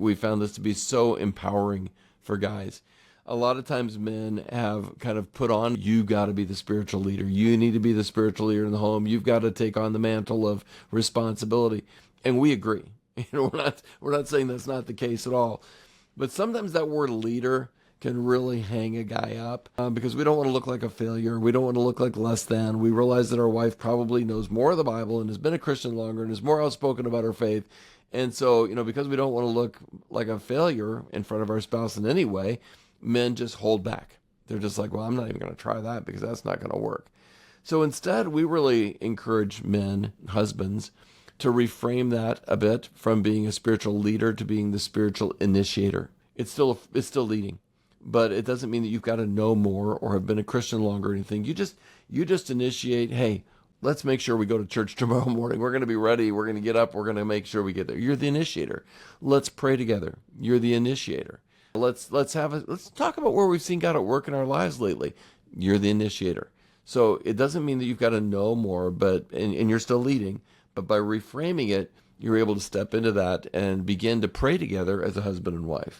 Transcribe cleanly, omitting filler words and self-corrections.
we found this to be so empowering for guys. A lot of times men have kind of put on, you got to be the spiritual leader. You need to be the spiritual leader in the home. You've got to take on the mantle of responsibility. And we agree. We're not saying that's not the case at all. But sometimes that word leader can really hang a guy up because we don't want to look like a failure. We don't want to look like less than. We realize that our wife probably knows more of the Bible and has been a Christian longer and is more outspoken about her faith. And so, because we don't want to look like a failure in front of our spouse in any way, men just hold back. They're just like, well, I'm not even going to try that because that's not going to work. So instead, we really encourage men, husbands, to reframe that a bit from being a spiritual leader to being the spiritual initiator. It's still leading, but it doesn't mean that you've got to know more or have been a Christian longer or anything. You just initiate, hey, let's make sure we go to church tomorrow morning. We're going to be ready. We're going to get up. We're going to make sure we get there. You're the initiator. Let's pray together. You're the initiator. Let's talk about where we've seen God at work in our lives lately. You're the initiator. So it doesn't mean that you've got to know more, and you're still leading, but by reframing it, you're able to step into that and begin to pray together as a husband and wife.